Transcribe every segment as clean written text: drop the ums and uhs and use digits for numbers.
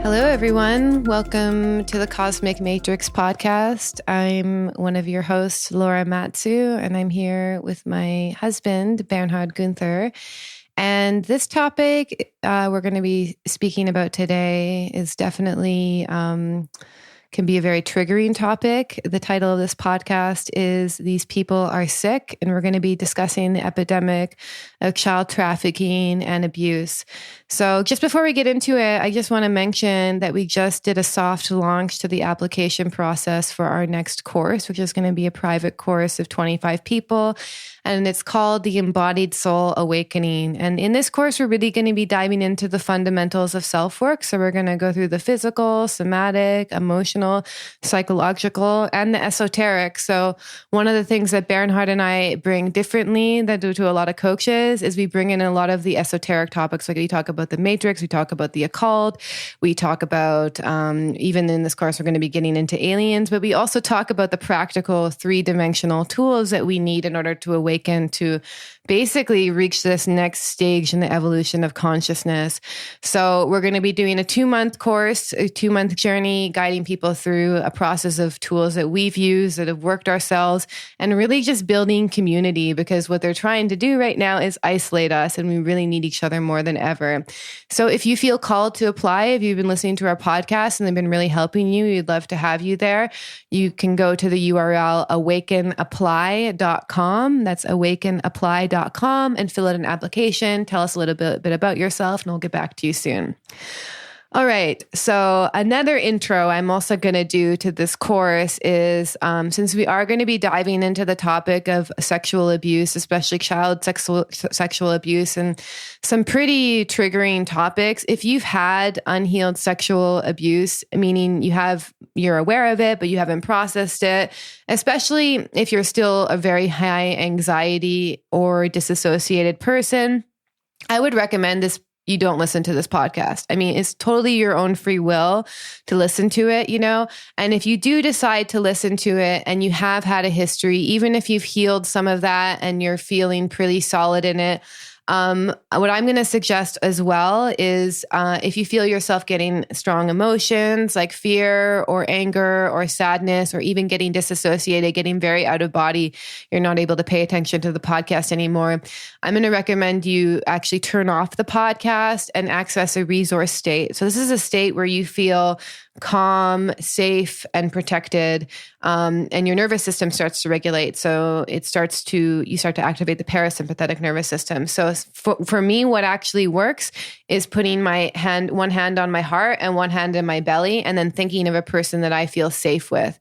Hello, everyone. Welcome to the Cosmic Matrix podcast. I'm one of your hosts, Laura Matsue, and I'm here with my husband, Bernhard Guenther. And this topic we're going to be speaking about today is definitely can be a very triggering topic. The title of this podcast is These People Are Sick, and we're going to be discussing the epidemic of child trafficking and abuse. So just before we get into it, I just want to mention that we just did a soft launch to the application process for our next course, which is going to be a private course of 25 people. And it's called The Embodied Soul Awakening. And in this course, we're really going to be diving into the fundamentals of self-work. So we're going to go through the physical, somatic, emotional, psychological, and the esoteric. So one of the things that Bernhard and I bring differently than do to a lot of coaches is we bring in a lot of the esoteric topics. Like we talk about the matrix, we talk about the occult, we talk about, even in this course, we're going to be getting into aliens, but we also talk about the practical three-dimensional tools that we need in order to awaken to basically reach this next stage in the evolution of consciousness. So we're going to be doing a 2-month course, a 2-month journey, guiding people through a process of tools that we've used, that have worked ourselves, and really just building community, because what they're trying to do right now is isolate us, and we really need each other more than ever. So if you feel called to apply, if you've been listening to our podcast and they've been really helping you, we'd love to have you there. You can go to the URL awakenapply.com. That's awakenapply.com and fill out an application. Tell us a little bit about yourself, and we'll get back to you soon. All right. So another intro I'm also going to do to this course is, since we are going to be diving into the topic of sexual abuse, especially child sexual abuse, and some pretty triggering topics. If you've had unhealed sexual abuse, meaning you're aware of it, but you haven't processed it, especially if you're still a very high anxiety or disassociated person, I would recommend you don't listen to this podcast. I mean, it's totally your own free will to listen to it, and if you do decide to listen to it and you have had a history, even if you've healed some of that and you're feeling pretty solid in it, what I'm going to suggest as well is if you feel yourself getting strong emotions like fear or anger or sadness, or even getting disassociated, getting very out of body, you're not able to pay attention to the podcast anymore, I'm going to recommend you actually turn off the podcast and access a resource state. So this is a state where you feel calm, safe, and protected, and your nervous system starts to regulate. So you start to activate the parasympathetic nervous system. So for me, what actually works is putting one hand on my heart and one hand in my belly, and then thinking of a person that I feel safe with.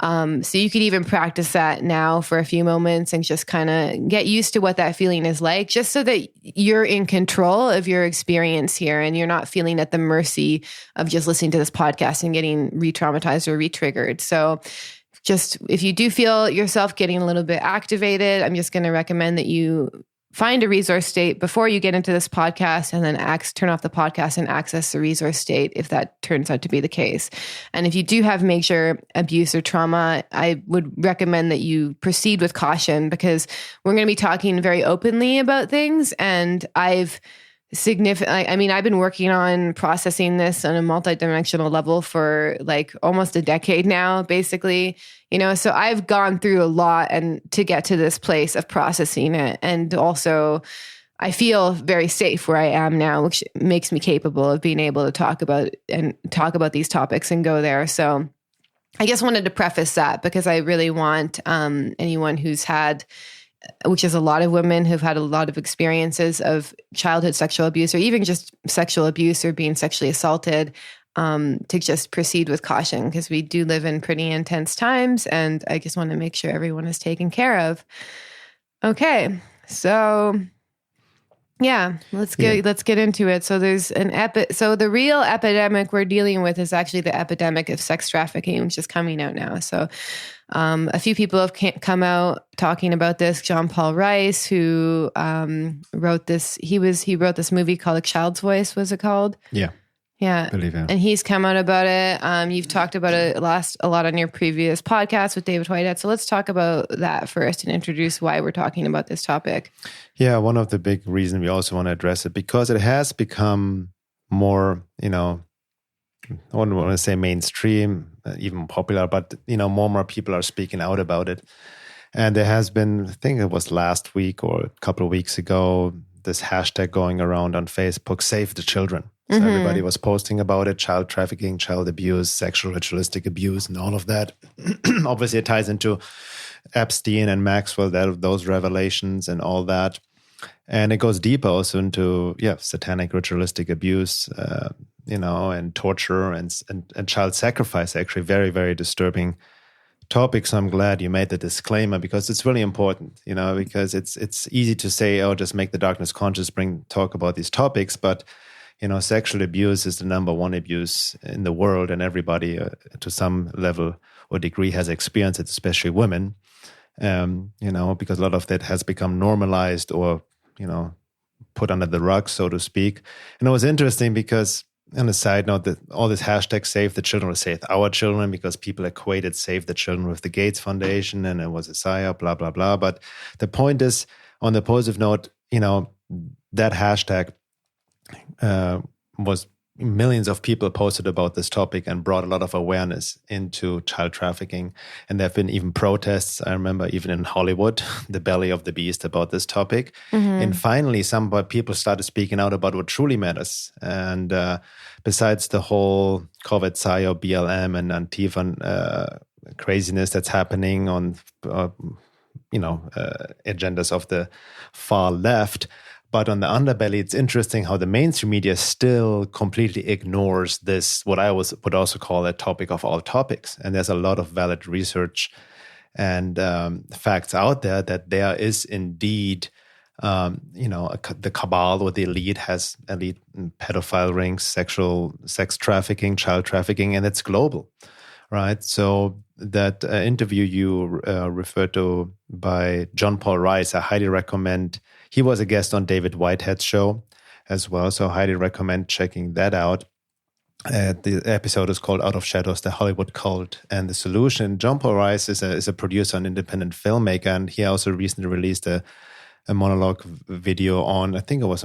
So you could even practice that now for a few moments and just kind of get used to what that feeling is like, just so that you're in control of your experience here and you're not feeling at the mercy of just listening to this podcast and getting re-traumatized or re-triggered. So just if you do feel yourself getting a little bit activated, I'm just going to recommend that you find a resource state before you get into this podcast, and then turn off the podcast and access the resource state if that turns out to be the case. And if you do have major abuse or trauma, I would recommend that you proceed with caution, because we're going to be talking very openly about things. And I've been working on processing this on a multidimensional level for like almost a decade now, basically, so I've gone through a lot and to get to this place of processing it. And also I feel very safe where I am now, which makes me capable of being able to talk about these topics and go there. So I just wanted to preface that, because I really want anyone who's had, which is a lot of women who've had a lot of experiences of childhood sexual abuse, or even just sexual abuse or being sexually assaulted, to just proceed with caution, because we do live in pretty intense times, and I just want to make sure everyone is taken care of. Okay, so yeah, let's get into it. So there's so the real epidemic we're dealing with is actually the epidemic of sex trafficking, which is coming out now. So a few people have come out talking about this. John Paul Rice, who wrote this, he wrote this movie called A Child's Voice, was it called? Yeah. Yeah. Believe it. And he's come out about it. You've talked about it a lot on your previous podcast with David Whitehead. So let's talk about that first and introduce why we're talking about this topic. Yeah. One of the big reasons we also want to address it, because it has become more, I wouldn't want to say mainstream, even popular, but more and more people are speaking out about it. And there has been, I think it was last week or a couple of weeks ago, this hashtag going around on Facebook, Save the Children. So everybody was posting about it, child trafficking, child abuse, sexual ritualistic abuse, and all of that. Obviously, it ties into Epstein and Maxwell, those revelations and all that. And it goes deeper also into, satanic ritualistic abuse, and torture and child sacrifice, actually very, very disturbing topic. So I'm glad you made the disclaimer, because it's really important, because it's easy to say, oh, just make the darkness conscious, talk about these topics. But, sexual abuse is the number one abuse in the world, and everybody to some level or degree has experienced it, especially women, because a lot of that has become normalized or, put under the rug, so to speak. And it was interesting because, on a side note, that all this hashtag Save the Children or Save Our Children, because people equated Save the Children with the Gates Foundation and it was a psyop, blah, blah, blah. But the point is, on the positive note, that hashtag was millions of people posted about this topic and brought a lot of awareness into child trafficking. And there have been even protests, I remember, even in Hollywood, the belly of the beast, about this topic. And finally, some people started speaking out about what truly matters. And besides the whole COVID, PSYOP, BLM, and Antifa craziness that's happening on, agendas of the far left, but on the underbelly, it's interesting how the mainstream media still completely ignores this, what I would also call a topic of all topics. And there's a lot of valid research and facts out there that there is indeed, the cabal or the elite has elite pedophile rings, sex trafficking, child trafficking, and it's global, right? So that interview you referred to by John Paul Rice, I highly recommend. He was a guest on David Whitehead's show as well, so I highly recommend checking that out. The episode is called Out of Shadows, the Hollywood Cult and the Solution. John Paul Rice is a producer and independent filmmaker, and he also recently released a monologue video on, I think it was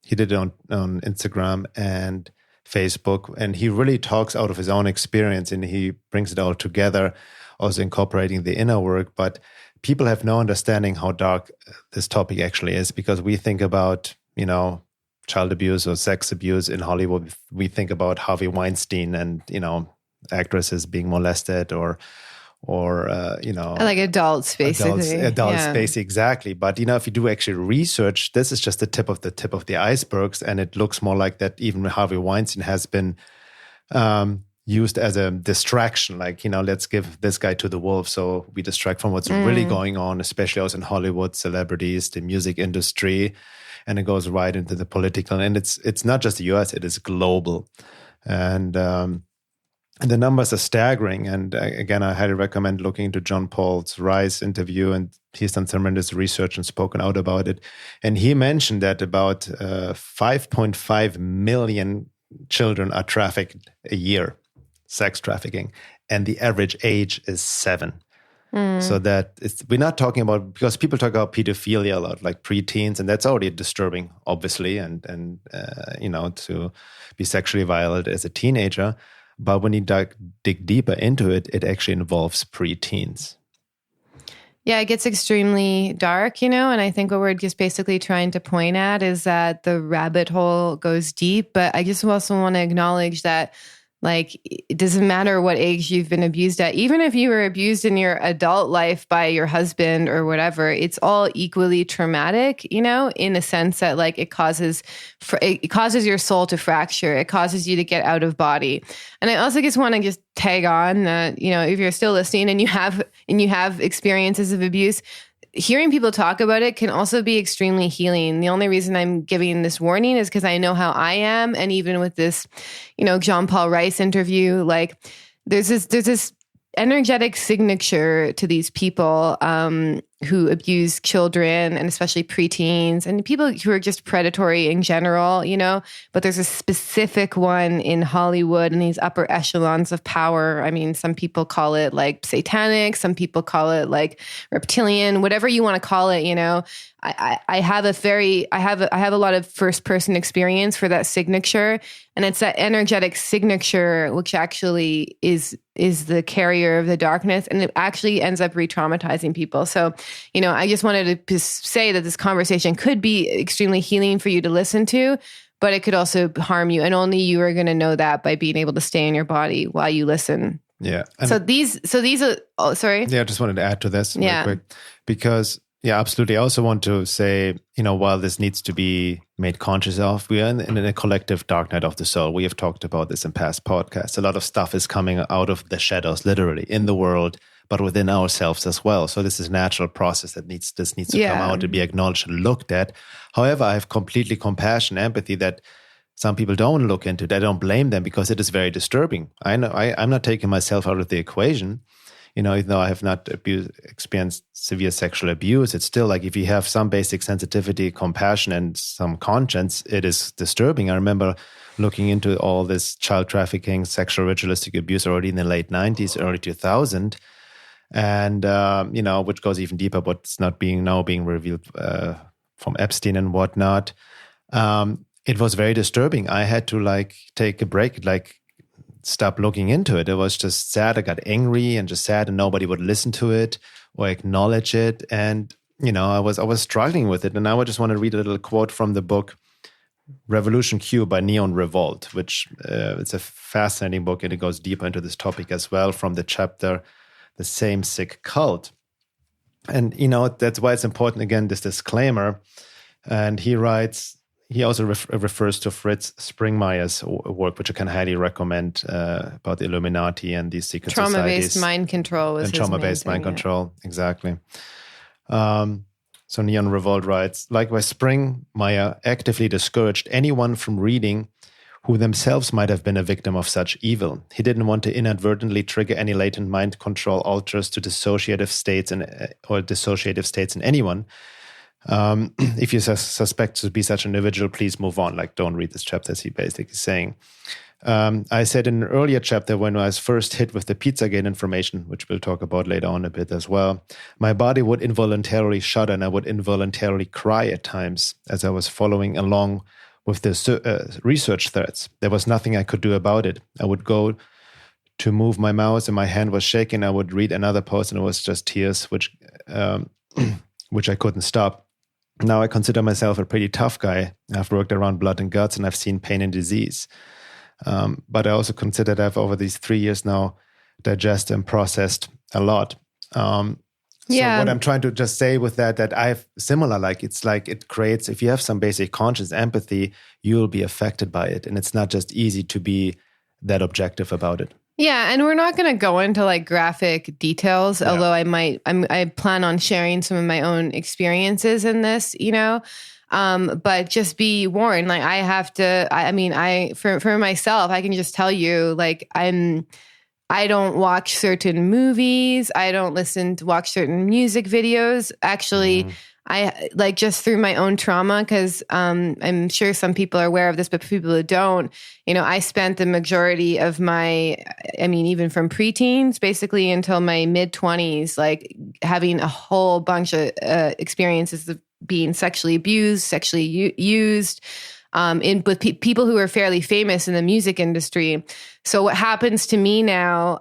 he did it on Instagram and Facebook, and he really talks out of his own experience and he brings it all together, also incorporating the inner work. But people have no understanding how dark this topic actually is, because we think about, child abuse or sex abuse in Hollywood. We think about Harvey Weinstein and, actresses being molested or like adults, basically. Adults, basically, exactly. But, if you do actually research, this is just the tip of the icebergs. And it looks more like that even Harvey Weinstein has been used as a distraction, like, let's give this guy to the wolves so we distract from what's really going on, especially also in Hollywood, celebrities, the music industry, and it goes right into the political. And it's not just the US, it is global. And the numbers are staggering. And again, I highly recommend looking into John Paul Rice interview, and he's done tremendous research and spoken out about it. And he mentioned that about 5.5 million children are trafficked a year. Sex trafficking, and the average age is 7. So that we're not talking about, because people talk about pedophilia a lot, like preteens, and that's already disturbing, obviously, and to be sexually violated as a teenager. But when you dig deeper into it, it actually involves preteens. Yeah, it gets extremely dark, and I think what we're just basically trying to point at is that the rabbit hole goes deep. But I just also want to acknowledge that, like, it doesn't matter what age you've been abused at. Even if you were abused in your adult life by your husband or whatever, it's all equally traumatic, in a sense that, like, it causes your soul to fracture. It causes you to get out of body. And I also just want to tag on that, if you're still listening and you have experiences of abuse, hearing people talk about it can also be extremely healing. The only reason I'm giving this warning is because I know how I am. And even with this, John Paul Rice interview, like there's this energetic signature to these people who abuse children, and especially preteens and people who are just predatory in general, but there's a specific one in Hollywood and these upper echelons of power. I mean, some people call it like satanic, some people call it like reptilian, whatever you want to call it, I have a lot of first person experience for that signature, and it's that energetic signature which actually is the carrier of the darkness, and it actually ends up re-traumatizing people. So, I just wanted to say that this conversation could be extremely healing for you to listen to, but it could also harm you, and only you are going to know that by being able to stay in your body while you listen. Yeah. So these are. Oh, sorry. Yeah, I just wanted to add to this real quick because. Yeah, absolutely. I also want to say, while this needs to be made conscious of, we are in a collective dark night of the soul. We have talked about this in past podcasts. A lot of stuff is coming out of the shadows, literally, in the world, but within ourselves as well. So this is a natural process that needs to come out to be acknowledged and looked at. However, I have completely compassion, empathy that some people don't look into. I don't blame them because it is very disturbing. I know I'm not taking myself out of the equation. Even though I have not experienced severe sexual abuse, it's still like if you have some basic sensitivity, compassion, and some conscience, it is disturbing. I remember looking into all this child trafficking, sexual ritualistic abuse already in the late 90s, early 2000, and, which goes even deeper, what's not being revealed from Epstein and whatnot. It was very disturbing. I had to take a break, stop looking into it. It was just sad. I got angry and just sad, and nobody would listen to it or acknowledge it. And I was struggling with it. And now I just want to read a little quote from the book Revolution Q by Neon Revolt, which it's a fascinating book, and it goes deeper into this topic as well from the chapter The Same Sick Cult. And that's why it's important, again, this disclaimer. And he writes. He also refers to Fritz Springmeier's work, which I can highly recommend, about the Illuminati and these secret societies. Trauma-based mind control was his trauma-based mind control, exactly. So Neon Revolt writes, likewise, Springmeier actively discouraged anyone from reading who themselves might have been a victim of such evil. He didn't want to inadvertently trigger any latent mind control alters to dissociative states in anyone. If you suspect to be such an individual, please move on. Don't read this chapter, as he basically saying. I said in an earlier chapter when I was first hit with the Pizzagate information, which we'll talk about later on a bit as well, my body would involuntarily shudder and I would involuntarily cry at times as I was following along with the research threads. There was nothing I could do about it. I would go to move my mouse and my hand was shaking. I would read another post and it was just tears, which I couldn't stop. Now I consider myself a pretty tough guy. I've worked around blood and guts and I've seen pain and disease. But I also consider that I've, over these 3 years now, digested and processed a lot. So what I'm trying to just say with that I've similar, it creates, if you have some basic conscious empathy, you'll be affected by it. And it's not just easy to be that objective about it. Yeah, and we're not going to go into graphic details, although I plan on sharing some of my own experiences in this, but just be warned. I have to, for myself, I can just tell you, I don't watch certain movies. I don't watch certain music videos. Actually, I just through my own trauma, because I'm sure some people are aware of this, but for people who don't, I spent the majority of even from preteens, basically until my mid-20s, having a whole bunch of experiences of being sexually abused, sexually used, with people who are fairly famous in the music industry. So what happens to me now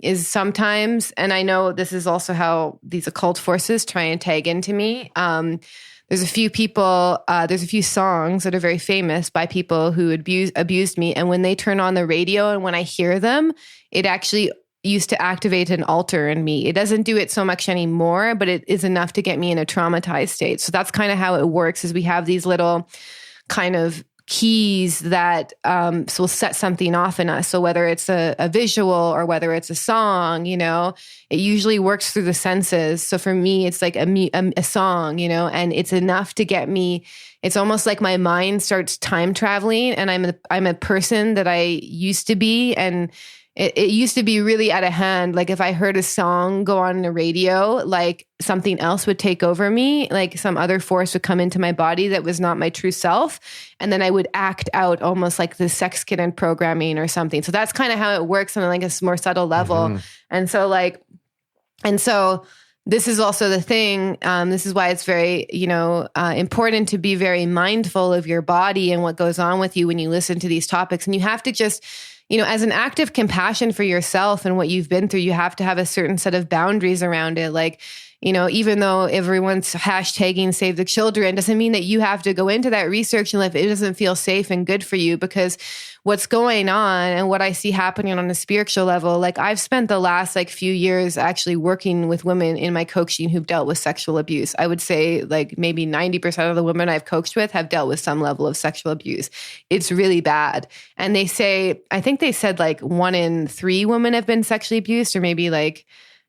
is sometimes, and I know this is also how these occult forces try and tag into me. There's a few people, there's a few songs that are very famous by people who abused me. And when they turn on the radio and when I hear them, it actually used to activate an altar in me. It doesn't do it so much anymore, but it is enough to get me in a traumatized state. So that's kind of how it works, is we have these little kind of keys that will set something off in us. So whether it's a visual or whether it's a song, it usually works through the senses. So for me, it's like a song, and it's enough to get me. It's almost like my mind starts time traveling, and I'm a person that I used to be, and it used to be really out of hand. Like if I heard a song go on the radio, like something else would take over me, like some other force would come into my body that was not my true self. And then I would act out almost like the sex kitten programming or something. So that's kind of how it works on like a more subtle level. And so this is also the thing. This is why it's very, important to be very mindful of your body and what goes on with you when you listen to these topics. And you have to just, as an act of compassion for yourself and what you've been through, you have to have a certain set of boundaries around it. Like, even though everyone's hashtagging Save the Children, doesn't mean that you have to go into that research and if it doesn't feel safe and good for you, because what's going on and what I see happening on a spiritual level, like I've spent the last few years actually working with women in my coaching who've dealt with sexual abuse. I would say like maybe 90% of the women I've coached with have dealt with some level of sexual abuse. It's really bad. And they say, I think they said like 1 in 3 women have been sexually abused, or maybe like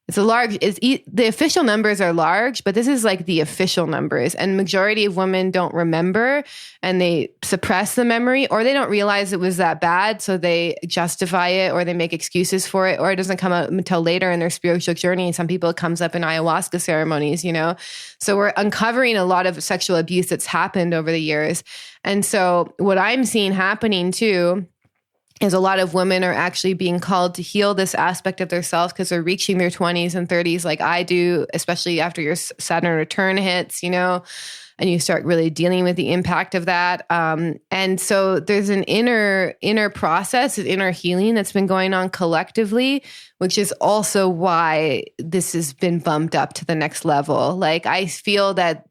the official numbers are large, but this is like the official numbers. And majority of women don't remember and they suppress the memory, or they don't realize it was that bad. So they justify it or they make excuses for it, or it doesn't come out until later in their spiritual journey. And some people it comes up in ayahuasca ceremonies, So we're uncovering a lot of sexual abuse that's happened over the years. And so what I'm seeing happening too is a lot of women are actually being called to heal this aspect of themselves because they're reaching their 20s and 30s like I do, especially after your Saturn return hits, and you start really dealing with the impact of that. And so there's an inner process, an inner healing that's been going on collectively, which is also why this has been bumped up to the next level. Like I feel that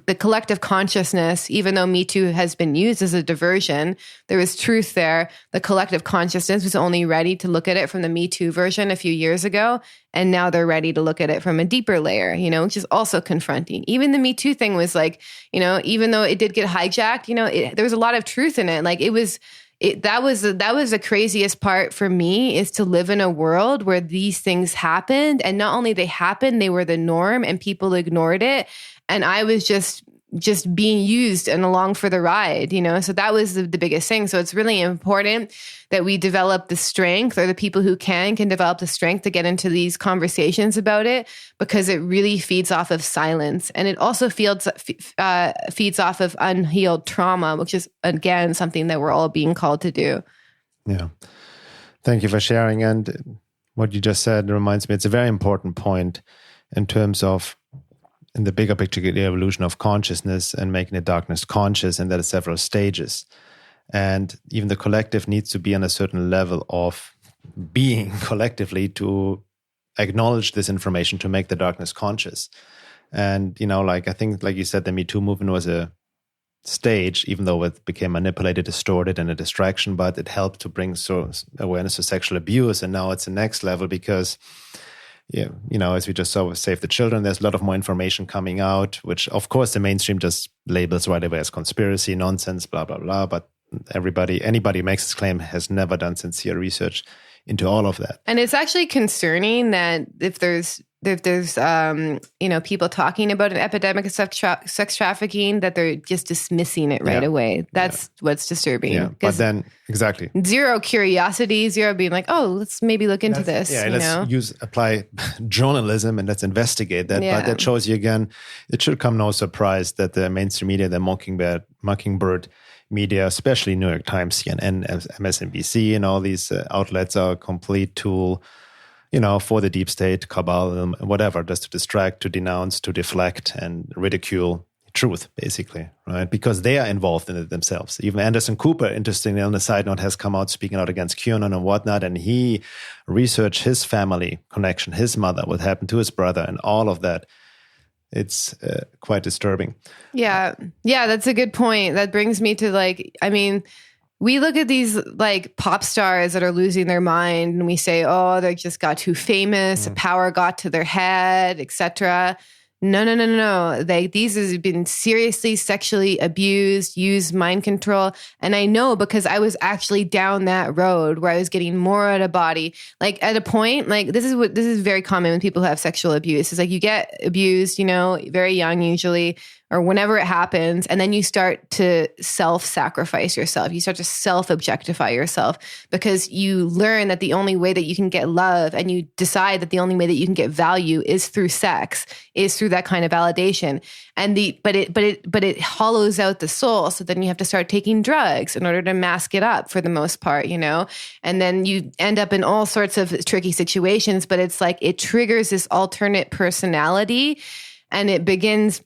the collective consciousness, even though Me Too has been used as a diversion, there is truth there. The collective consciousness was only ready to look at it from the Me Too version a few years ago. And now they're ready to look at it from a deeper layer, which is also confronting. Even the Me Too thing was like, even though it did get hijacked, there was a lot of truth in it. Like that was the craziest part for me, is to live in a world where these things happened. And not only they happened, they were the norm and people ignored it. And I was just being used and along for the ride, So that was the biggest thing. So it's really important that we develop the strength, or the people who can develop the strength to get into these conversations about it, because it really feeds off of silence. And it also feeds off of unhealed trauma, which is, again, something that we're all being called to do. Yeah. Thank you for sharing. And what you just said reminds me, it's a very important point in terms of, in the bigger picture, the evolution of consciousness and making the darkness conscious, and there are several stages. And even the collective needs to be on a certain level of being collectively to acknowledge this information, to make the darkness conscious. And, I think, like you said, the Me Too movement was a stage, even though it became manipulated, distorted, and a distraction, but it helped to bring awareness to sexual abuse. And now it's the next level because, as we just saw with Save the Children, there's a lot of more information coming out, which of course the mainstream just labels right away as conspiracy, nonsense, blah, blah, blah. But anybody who makes this claim has never done sincere research into all of that. And it's actually concerning that if there's people talking about an epidemic of sex trafficking, that they're just dismissing it right away. That's what's disturbing. Yeah, but then, exactly. Zero curiosity, zero being like, oh, let's maybe look into this. Yeah, let's apply journalism and let's investigate that. Yeah. But that shows you again, it should come no surprise that the mainstream media, the Mockingbird media, especially New York Times, CNN, MSNBC, and all these outlets are a complete tool for the deep state, cabal, whatever, just to distract, to denounce, to deflect, and ridicule truth, basically, right? Because they are involved in it themselves. Even Anderson Cooper, interestingly, on the side note, has come out speaking out against QAnon and whatnot, and he researched his family connection, his mother, what happened to his brother, and all of that. It's quite disturbing. Yeah, that's a good point. That brings me to we look at these pop stars that are losing their mind and we say, oh, they just got too famous, power got to their head, etc. No. These have been seriously sexually abused, used mind control. And I know because I was actually down that road where I was getting more out of body. At a point, this is very common when people have sexual abuse. It's you get abused, very young usually, or whenever it happens, and then you start to self-sacrifice yourself. You start to self-objectify yourself because you learn that the only way that you can get love, and you decide that the only way that you can get value is through sex, is through that kind of validation. And but it hollows out the soul. So then you have to start taking drugs in order to mask it up for the most part, you know? And then you end up in all sorts of tricky situations, but it's like it triggers this alternate personality, and it begins.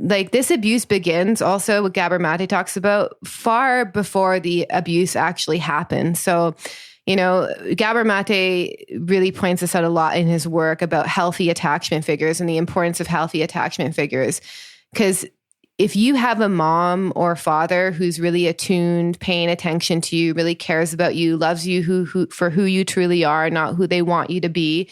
Like this abuse begins also, what Gabor Mate talks about, far before the abuse actually happened. So, you know, Gabor Mate really points this out a lot in his work about healthy attachment figures and the importance of healthy attachment figures. Because if you have a mom or father who's really attuned, paying attention to you, really cares about you, loves you for who you truly are, not who they want you to be,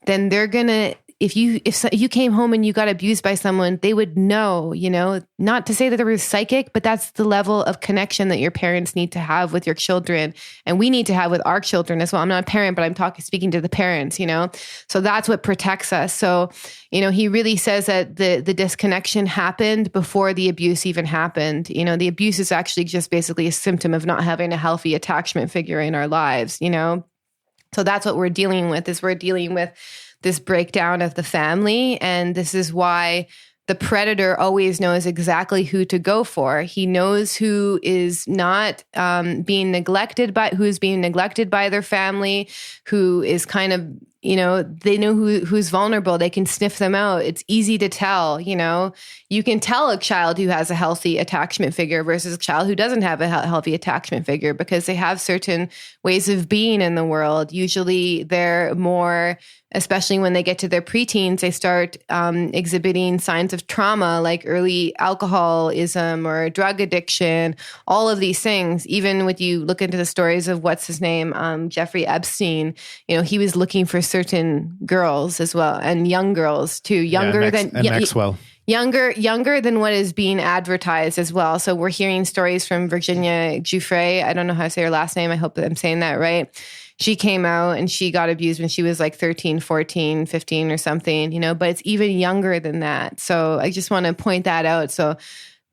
then they're going to, if you came home and you got abused by someone, they would know, you know, not to say that they were psychic, but that's the level of connection that your parents need to have with your children. And we need to have with our children as well. I'm not a parent, but I'm speaking to the parents, you know, so that's what protects us. So, you know, he really says that the disconnection happened before the abuse even happened. You know, the abuse is actually just basically a symptom of not having a healthy attachment figure in our lives, you know? So that's what we're dealing with, is we're dealing with this breakdown of the family. And this is why the predator always knows exactly who to go for. He knows who is not being neglected by their family, who is kind of, you know, they know who's vulnerable. They can sniff them out. It's easy to tell, you know. You can tell a child who has a healthy attachment figure versus a child who doesn't have a healthy attachment figure, because they have certain ways of being in the world. Usually they're more, especially when they get to their preteens, they start exhibiting signs of trauma, like early alcoholism or drug addiction, all of these things. Even when you look into the stories of what's his name, Jeffrey Epstein, you know, he was looking for certain girls as well, and young girls too, younger than what is being advertised as well. So we're hearing stories from Virginia Giuffre. I don't know how to say her last name. I hope that I'm saying that right. She came out and she got abused when she was like 13, 14, 15 or something, you know, but it's even younger than that. So I just want to point that out. So,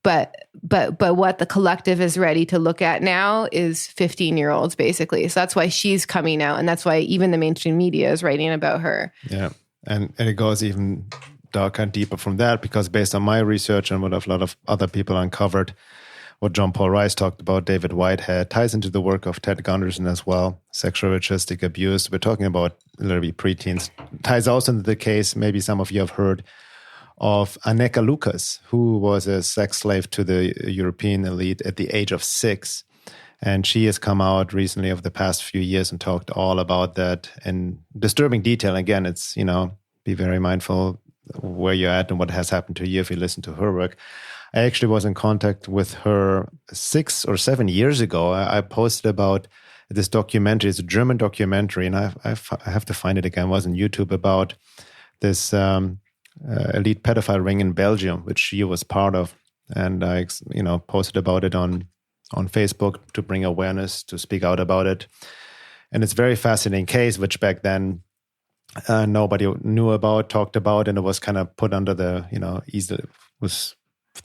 but what the collective is ready to look at now is 15-year-olds basically. So that's why she's coming out. And that's why even the mainstream media is writing about her. Yeah. And it goes even darker and deeper from that, because based on my research and what a lot of other people uncovered, what John Paul Rice talked about, David Whitehead, ties into the work of Ted Gunderson as well, sexual ritualistic abuse. We're talking about literally preteens. Ties also into the case, maybe some of you have heard, of Aneka Lucas, who was a sex slave to the European elite at the age of 6. And she has come out recently over the past few years and talked all about that in disturbing detail. Again, it's, you know, be very mindful where you're at and what has happened to you if you listen to her work. I actually was in contact with her 6 or 7 years ago. I posted about this documentary. It's a German documentary, and I have to find it again. It was on YouTube, about this elite pedophile ring in Belgium, which she was part of. And I, you know, posted about it on Facebook to bring awareness, to speak out about it. And it's a very fascinating case, which back then nobody knew about, talked about, and it was kind of put under the, you know, was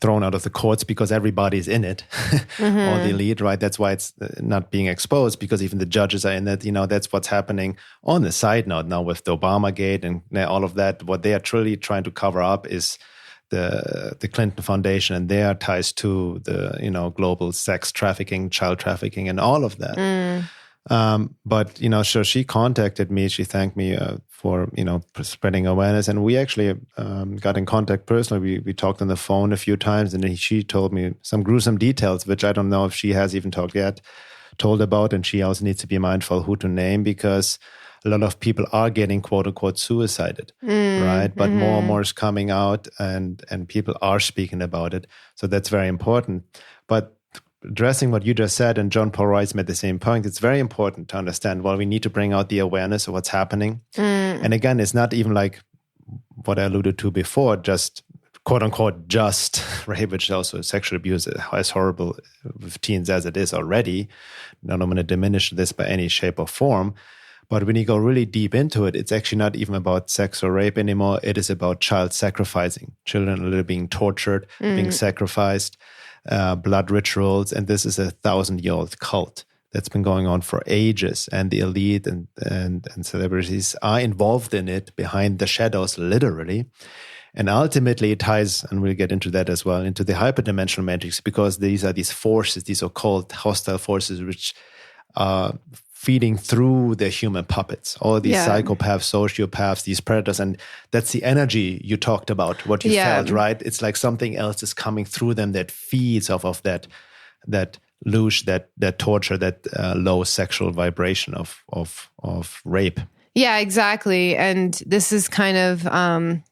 thrown out of the courts because everybody's in it, all the elite, right? That's why it's not being exposed, because even the judges are in it. You know, that's what's happening on the side note now with the Obamagate and all of that. What they are truly trying to cover up is the Clinton Foundation and their ties to the, you know, global sex trafficking, child trafficking, and all of that. But, you know, so she contacted me. She thanked me for, you know, spreading awareness. And we actually got in contact personally. We talked on the phone a few times, and then she told me some gruesome details, which I don't know if she has even told about. And she also needs to be mindful who to name, because a lot of people are getting quote unquote suicided, right? But more and more is coming out, and people are speaking about it. So that's very important. But addressing what you just said, and John Paul Rice made the same point, it's very important to understand, well, we need to bring out the awareness of what's happening. And again, it's not even like what I alluded to before, just quote unquote just rape, which is also sexual abuse, as horrible with teens as it is already. Now, I'm going to diminish this by any shape or form. But when you go really deep into it, it's actually not even about sex or rape anymore. It is about child sacrificing. Children are literally being tortured, being sacrificed, blood rituals. And this is a 1,000-year-old cult that's been going on for ages. And the elite and celebrities are involved in it behind the shadows, literally. And ultimately it ties, and we'll get into that as well, into the hyperdimensional matrix, because these are these forces, these occult hostile forces, which are feeding through the human puppets, all these psychopaths, sociopaths, these predators. And that's the energy you talked about, what you felt, right? It's like something else is coming through them that feeds off of that loosh, that torture, that low sexual vibration of rape. Yeah, exactly. And this is kind of,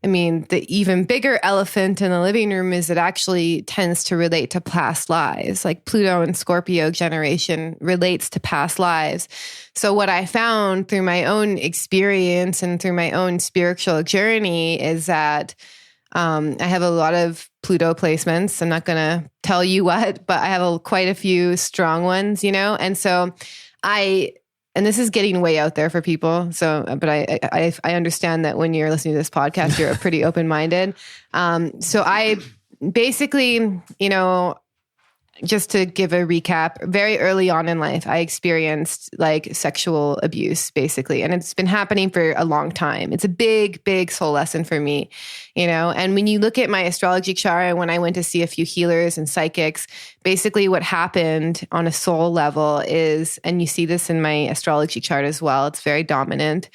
the even bigger elephant in the living room is it actually tends to relate to past lives. Like Pluto and Scorpio generation relates to past lives. So what I found through my own experience and through my own spiritual journey is that I have a lot of Pluto placements. I'm not going to tell you what, but I have quite a few strong ones, And so and this is getting way out there for people. So, but I understand that when you're listening to this podcast, you're pretty open-minded. So I basically, just to give a recap, very early on in life, I experienced like sexual abuse, basically. And it's been happening for a long time. It's a big, big soul lesson for me, And when you look at my astrology chart, when I went to see a few healers and psychics, basically what happened on a soul level is, and you see this in my astrology chart as well, it's very dominant,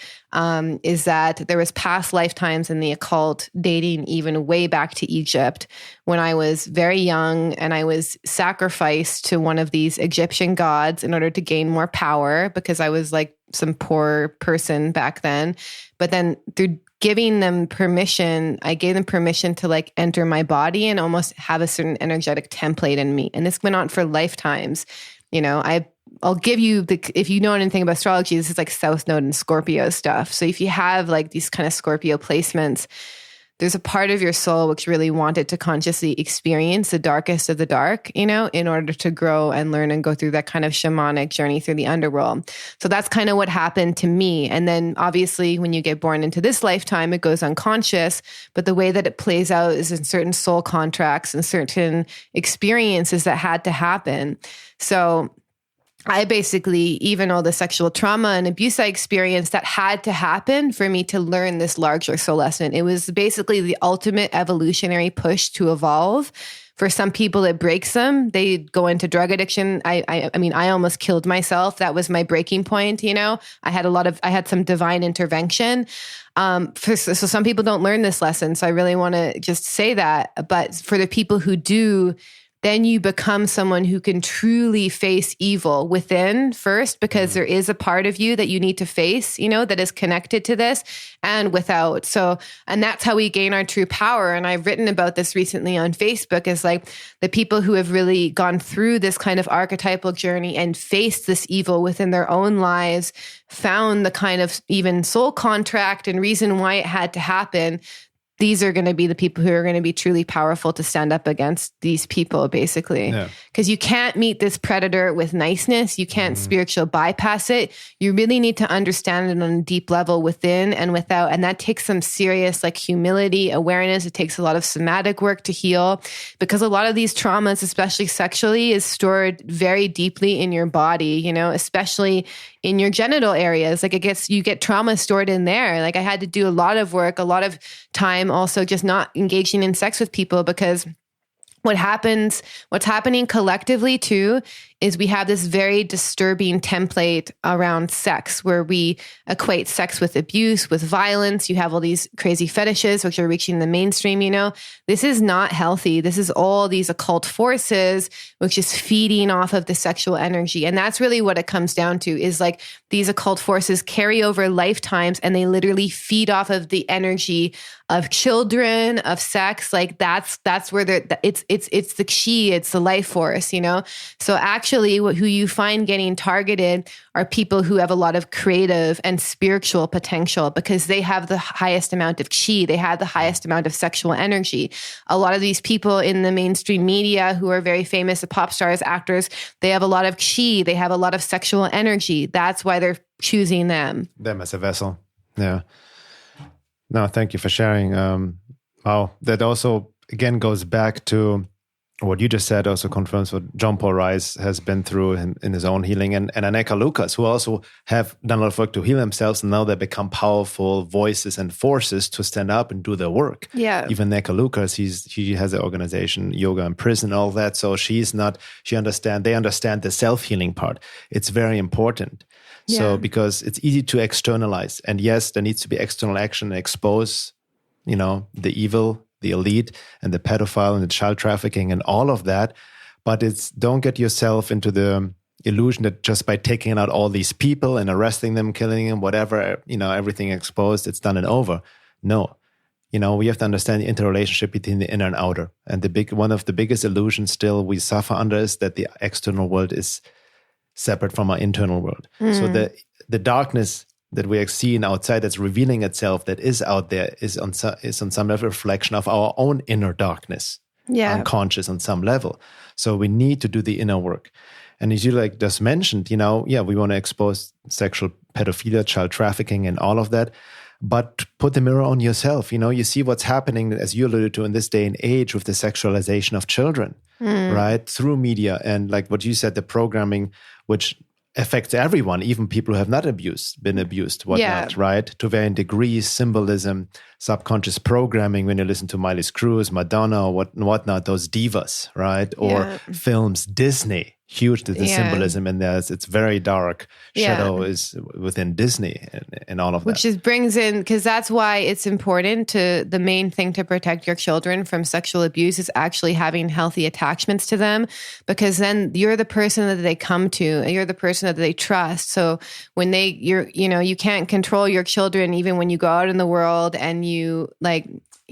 is that there was past lifetimes in the occult dating even way back to Egypt when I was very young and I was sacrificed to one of these Egyptian gods in order to gain more power because I was like some poor person back then. But then through giving them permission, I gave them permission to like enter my body and almost have a certain energetic template in me. And this went on for lifetimes. I'll give you if you know anything about astrology, this is like South Node and Scorpio stuff. So if you have like these kind of Scorpio placements, there's a part of your soul which really wanted to consciously experience the darkest of the dark, in order to grow and learn and go through that kind of shamanic journey through the underworld. So that's kind of what happened to me. And then obviously when you get born into this lifetime, it goes unconscious, but the way that it plays out is in certain soul contracts and certain experiences that had to happen. So I basically, even all the sexual trauma and abuse I experienced, that had to happen for me to learn this larger soul lesson. It was basically the ultimate evolutionary push to evolve. For some people, it breaks them. They go into drug addiction. I almost killed myself. That was my breaking point. I had some divine intervention. So some people don't learn this lesson. So I really want to just say that. But for the people who do, then you become someone who can truly face evil within first, because there is a part of you that you need to face, that is connected to this, and without. So, and that's how we gain our true power. And I've written about this recently on Facebook, is like the people who have really gone through this kind of archetypal journey and faced this evil within their own lives, found the kind of even soul contract and reason why it had to happen. These are going to be the people who are going to be truly powerful to stand up against these people, basically. Because you can't meet this predator with niceness. You can't spiritual bypass it. You really need to understand it on a deep level within and without. And that takes some serious like humility, awareness. It takes a lot of somatic work to heal, because a lot of these traumas, especially sexually, is stored very deeply in your body, especially in your genital areas. Like you get trauma stored in there. Like I had to do a lot of work, a lot of time also just not engaging in sex with people, because what's happening collectively too, is we have this very disturbing template around sex where we equate sex with abuse, with violence. You have all these crazy fetishes, which are reaching the mainstream, This is not healthy. This is all these occult forces, which is feeding off of the sexual energy. And that's really what it comes down to, is like these occult forces carry over lifetimes and they literally feed off of the energy of children, of sex. Like that's where it's the chi, it's the life force, you know? So actually who you find getting targeted are people who have a lot of creative and spiritual potential because they have the highest amount of chi. They have the highest amount of sexual energy. A lot of these people in the mainstream media who are very famous, the pop stars, actors, they have a lot of chi. They have a lot of sexual energy. That's why they're choosing them. Them as a vessel. Yeah. No, thank you for sharing. Wow. That also, again, goes back to what you just said, also confirms what John Paul Rice has been through in his own healing, and Aneka Lucas, who also have done a lot of work to heal themselves, and now they become powerful voices and forces to stand up and do their work. Yeah. Even Aneka Lucas, he has an organization, Yoga in Prison, all that. So they understand the self-healing part. It's very important. Yeah. So because it's easy to externalize, and yes, there needs to be external action to expose, the evil, the elite, and the pedophile and the child trafficking and all of that. But don't get yourself into the illusion that just by taking out all these people and arresting them, killing them, whatever, everything exposed, it's done and over. No. We have to understand the interrelationship between the inner and outer. And one of the biggest illusions still we suffer under is that the external world is separate from our internal world. So the darkness that we are seeing outside, that's revealing itself, that is out there, is on some level a reflection of our own inner darkness, unconscious on some level. So we need to do the inner work. And as you just mentioned, we want to expose sexual pedophilia, child trafficking, and all of that. But put the mirror on yourself. You see what's happening, as you alluded to, in this day and age with the sexualization of children, right? Through media and like what you said, the programming, which affects everyone, even people who have not been abused, whatnot, right? To varying degrees, symbolism, subconscious programming, when you listen to Miley Cyrus, Madonna, or whatnot, those divas, right? Or films, Disney, huge to the symbolism in there. It's very dark. Shadow is within Disney and all of that. Which just brings in, because that's why it's important the main thing to protect your children from sexual abuse is actually having healthy attachments to them, because then you're the person that they come to and you're the person that they trust. So when you can't control your children, even when you go out in the world and you they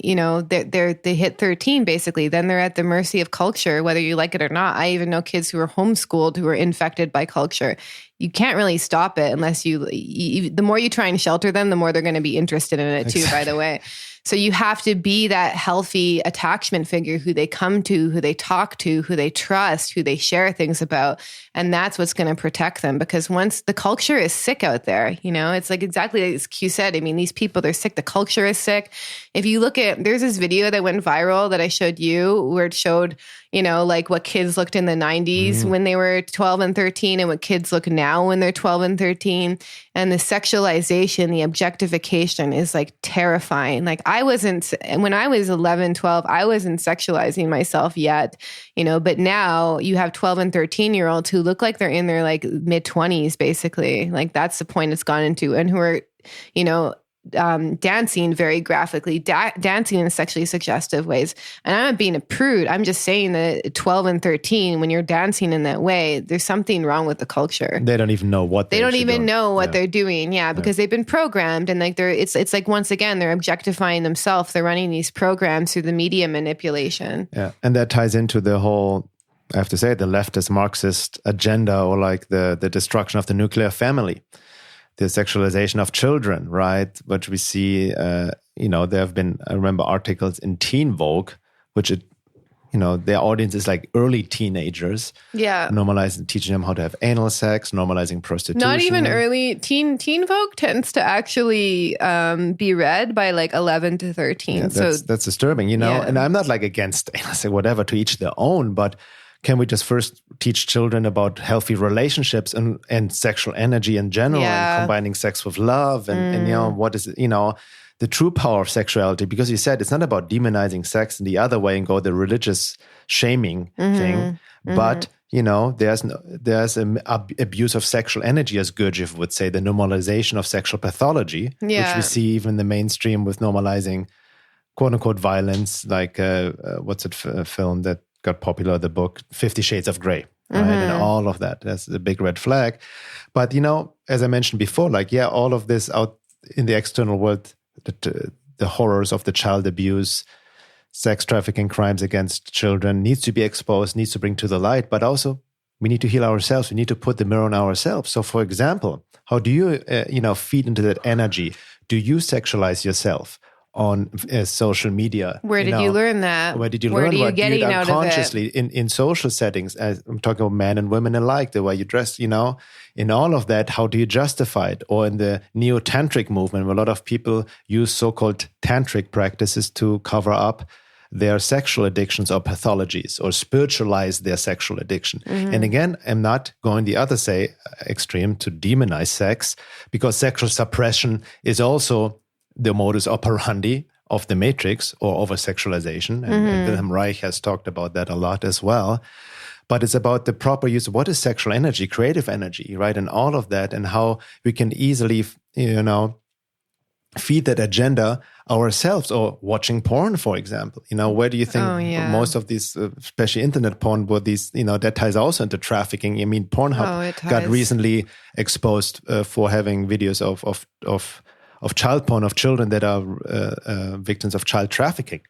hit 13 basically, then they're at the mercy of culture, whether you like it or not. I even know kids who are homeschooled who are infected by culture. You can't really stop it unless the more you try and shelter them, the more they're going to be interested in it too, by the way. So you have to be that healthy attachment figure who they come to, who they talk to, who they trust, who they share things about. And that's what's going to protect them. Because once the culture is sick out there, it's like exactly as Q said. I mean, these people, they're sick. The culture is sick. If you look there's this video that went viral that I showed you where it showed, what kids looked in the 90s when they were 12 and 13 and what kids look now when they're 12 and 13. And the sexualization, the objectification is terrifying. When I was 11, 12, I wasn't sexualizing myself yet, but now you have 12 and 13-year-olds who look like they're in their mid 20s, basically. That's the point it's gone into, and who are, dancing very graphically, dancing in sexually suggestive ways. And I'm not being a prude. I'm just saying that 12 and 13, when you're dancing in that way, there's something wrong with the culture. They don't even know what they don't even know what they're doing. Yeah, because they've been programmed, and it's once again they're objectifying themselves. They're running these programs through the media manipulation. Yeah, and that ties into the whole, I have to say, the leftist Marxist agenda, or the destruction of the nuclear family. The sexualization of children, right? Which we see, there have been, I remember articles in Teen Vogue, which their audience is early teenagers. Yeah. Normalizing, teaching them how to have anal sex, normalizing prostitution. Not even early. Teen Vogue tends to actually be read by 11 to 13. Yeah, that's disturbing, and I'm not against anal sex, whatever, to each their own, but can we just first teach children about healthy relationships and sexual energy in general, and combining sex with love and what is the true power of sexuality? Because you said it's not about demonizing sex in the other way and go the religious shaming thing, but there's an abuse of sexual energy, as Gurdjieff would say, the normalization of sexual pathology, which we see even in the mainstream with normalizing quote unquote violence, what's it film that got popular, the book 50 Shades of Grey, right? And all of that. That's a big red flag. But, as I mentioned before, all of this out in the external world, the the horrors of the child abuse, sex trafficking, crimes against children needs to be exposed, needs to bring to the light, but also we need to heal ourselves. We need to put the mirror on ourselves. So, for example, how do you, feed into that energy? Do you sexualize yourself on social media? Where did you learn that? Where did you Where learn? are you What do getting you out of it? unconsciously in social settings? I'm talking about men and women alike, the way you dress, in all of that, how do you justify it? Or in the neo-tantric movement, where a lot of people use so-called tantric practices to cover up their sexual addictions or pathologies, or spiritualize their sexual addiction. Mm-hmm. And again, I'm not going the other extreme to demonize sex, because sexual suppression is also the modus operandi of the matrix, or over-sexualization. And Wilhelm Reich has talked about that a lot as well. But it's about the proper use of what is sexual energy, creative energy, right? And all of that, and how we can easily, feed that agenda ourselves, or watching porn, for example. Where do you think most of these, especially internet porn, were these, that ties also into trafficking? I mean, Pornhub got recently exposed for having videos of child porn, of children that are victims of child trafficking.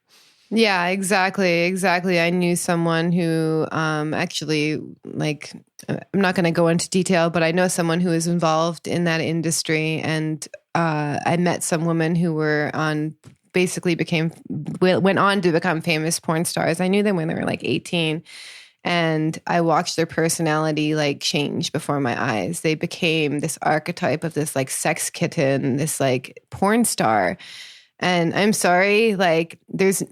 Yeah, exactly. I knew someone who actually, I'm not going to go into detail, but I know someone who is involved in that industry. And I met some women who were went on to become famous porn stars. I knew them when they were 18. And I watched their personality change before my eyes. They became this archetype of this sex kitten, this porn star. And I'm sorry, there's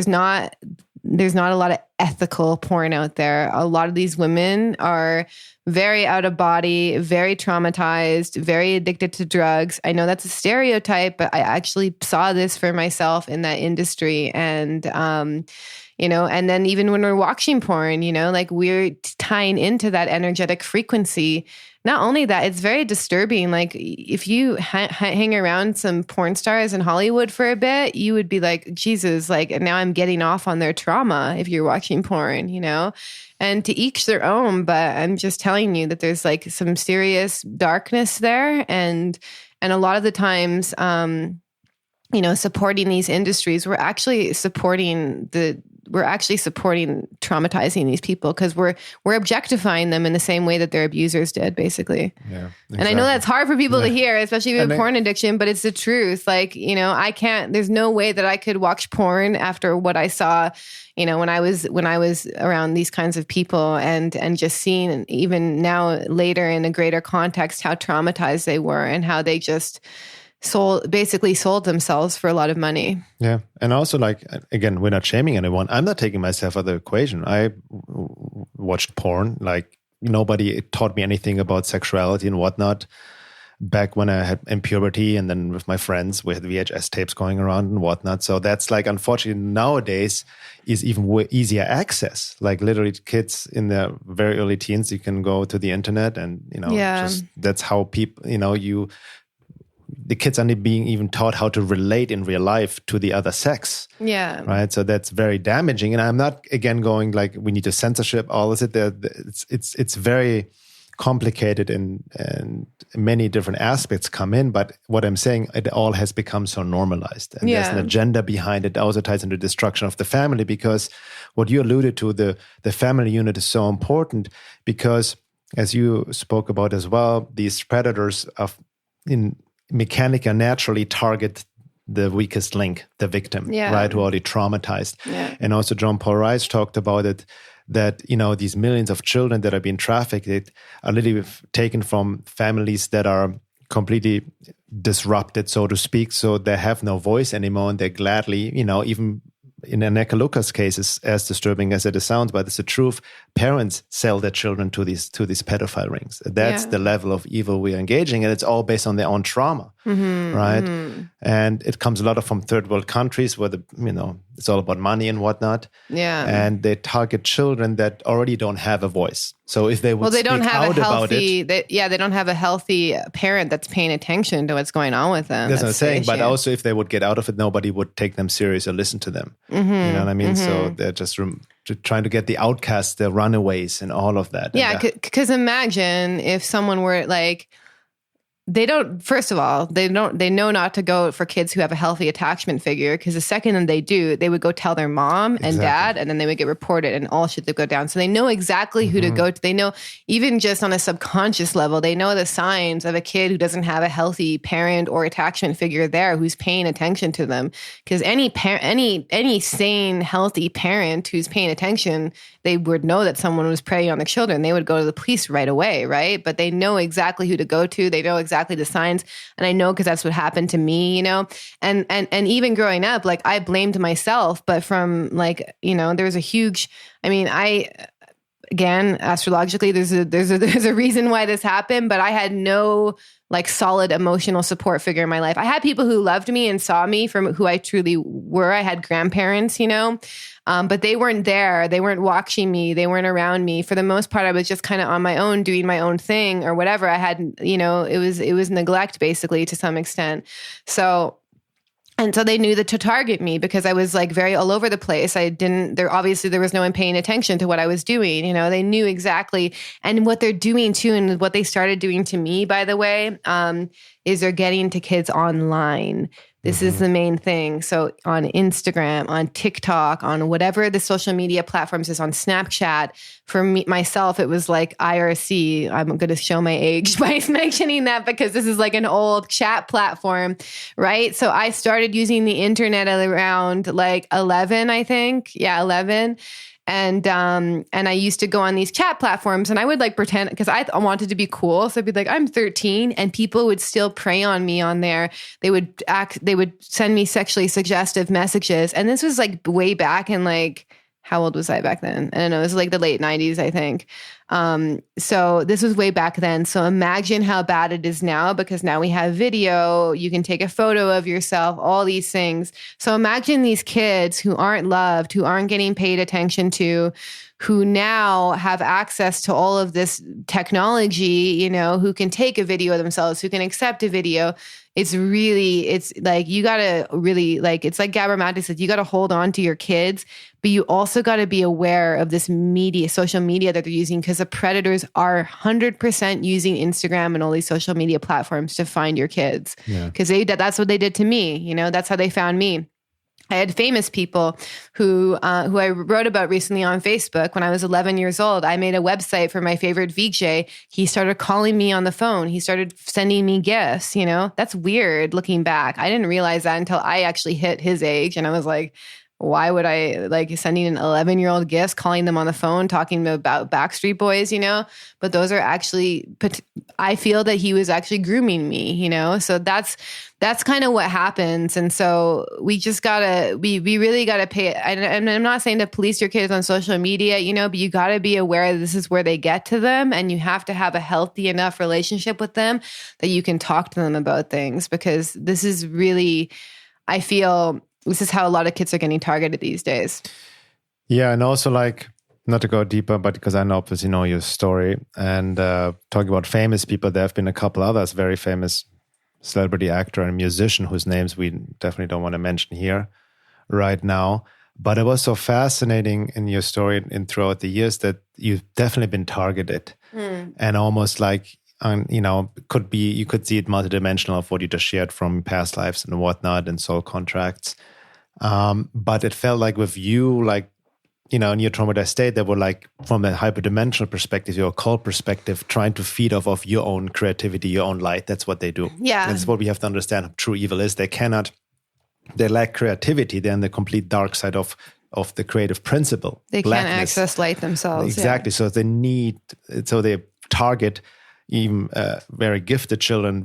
not a lot of ethical porn out there. A lot of these women are very out of body, very traumatized, very addicted to drugs. I know that's a stereotype, but I actually saw this for myself in that industry. And, and then even when we're watching porn, we're tying into that energetic frequency. Not only that, it's very disturbing. If you hang around some porn stars in Hollywood for a bit, you would be like, Jesus, now I'm getting off on their trauma if you're watching porn, and to each their own. But I'm just telling you that there's some serious darkness there. And a lot of the times, supporting these industries, we're actually supporting traumatizing these people, because we're objectifying them in the same way that their abusers did, basically. Yeah, exactly. And I know that's hard for people to hear, especially with porn addiction, but it's the truth. I can't, there's no way that I could watch porn after what I saw, when I was around these kinds of people, and just seeing, even now later in a greater context, how traumatized they were and how they just sold themselves for a lot of money. Yeah. And also, again, we're not shaming anyone. I'm not taking myself out of the equation. I watched porn. Nobody taught me anything about sexuality and whatnot back when I had in puberty, and then with my friends, we had VHS tapes going around and whatnot. So that's unfortunately nowadays is even easier access. Literally kids in their very early teens, you can go to the internet and, just that's how people, the kids are being even taught how to relate in real life to the other sex. Yeah. Right. So that's very damaging. And I'm not, again, going we need to censorship all of it. It's very complicated, and many different aspects come in. But what I'm saying, it all has become so normalized. And there's an agenda behind it. It also ties into destruction of the family, because what you alluded to, the family unit is so important, because as you spoke about as well, these predators mechanically naturally target the weakest link, the victim, right, who are already traumatized. Yeah. And also John Paul Rice talked about it, that, these millions of children that are being trafficked are literally taken from families that are completely disrupted, so to speak, so they have no voice anymore, and they gladly, even in Aneka Luka's case, as disturbing as it sounds, but it's the truth. Parents sell their children to these pedophile rings. That's the level of evil we are engaging, and it's all based on their own trauma, right? Mm-hmm. And it comes a lot from third world countries where it's all about money and whatnot. Yeah, and they target children that already don't have a voice. So if they would they don't have they don't have a healthy parent that's paying attention to what's going on with them. That's what I'm saying. But also, if they would get out of it, nobody would take them serious or listen to them. Mm-hmm. You know what I mean? Mm-hmm. So they're just trying to get the outcasts, the runaways, and all of that. Yeah, because imagine if someone were they don't, first of all, they know not to go for kids who have a healthy attachment figure, because the second that they do, they would go tell their mom and dad, and then they would get reported and all shit would go down. So they know exactly who to go to. They know, even just on a subconscious level, they know the signs of a kid who doesn't have a healthy parent or attachment figure there who's paying attention to them. Because any sane, healthy parent who's paying attention, they would know that someone was preying on the children. They would go to the police right away, right? But they know exactly who to go to. They know exactly the signs. And I know because that's what happened to me, and even growing up, like I blamed myself, but from like, there was a huge, again, astrologically, there's a reason why this happened, but I had no like solid emotional support figure in my life. I had people who loved me and saw me from who I truly were. I had grandparents, but they weren't there. They weren't watching me. They weren't around me. For the most part, I was just kind of on my own, doing my own thing or whatever. I had, it was neglect basically to some extent. And so they knew that to target me because I was like very all over the place. There was no one paying attention to what I was doing. They knew exactly. And what they're doing too, and what they started doing to me, by the way, is they're getting to kids online. This is the main thing. So on Instagram, on TikTok, on whatever the social media platforms is, on Snapchat. For me, myself, it was like IRC. I'm going to show my age by mentioning that because this is like an old chat platform, right? So I started using the internet around like 11, I think. Yeah, 11. And I used to go on these chat platforms and I would like pretend, because I wanted to be cool. So I'd be like, I'm 13, and people would still prey on me on there. They would send me sexually suggestive messages. And this was like way back in like, how old was I back then? I don't know. It was like the late 90s, I think. So this was way back then. So imagine how bad it is now, because now we have video. You can take a photo of yourself, all these things. So imagine these kids who aren't loved, who aren't getting paid attention to, who now have access to all of this technology, who can take a video of themselves, who can accept a video. It's like, you got to really, like, it's like Gabor Mate said, you got to hold on to your kids, but you also got to be aware of this social media that they're using, because the predators are 100% using Instagram and all these social media platforms to find your kids. Because that's what they did to me. That's how they found me. I had famous people who I wrote about recently on Facebook. When I was 11 years old, I made a website for my favorite VJ. He started calling me on the phone. He started sending me gifts. That's weird looking back. I didn't realize that until I actually hit his age. And I was like, why would I like sending an 11-year-old gifts, calling them on the phone, talking about Backstreet Boys, But those are actually, I feel that he was actually grooming me, So that's kind of what happens. And so we just gotta, we really gotta pay. And I'm not saying to police your kids on social media, but you gotta be aware that this is where they get to them, and you have to have a healthy enough relationship with them that you can talk to them about things, because this is really, I feel, this is how a lot of kids are getting targeted these days. Yeah, and also like, not to go deeper, but because I know obviously know your story, and talking about famous people, there have been a couple others very famous celebrity actor and musician whose names we definitely don't want to mention here right now. But it was so fascinating in your story and throughout the years that you've definitely been targeted, and almost like, you could see it multidimensional of what you just shared from past lives and whatnot and soul contracts. But it felt like with you, like, in your traumatized state, they were like, from a hyperdimensional perspective, your occult perspective, trying to feed off of your own creativity, your own light. That's what they do. Yeah. That's what we have to understand. True evil is they lack creativity. They're in the complete dark side of the creative principle. They can't access light themselves. Exactly. Yeah. So they target even very gifted children,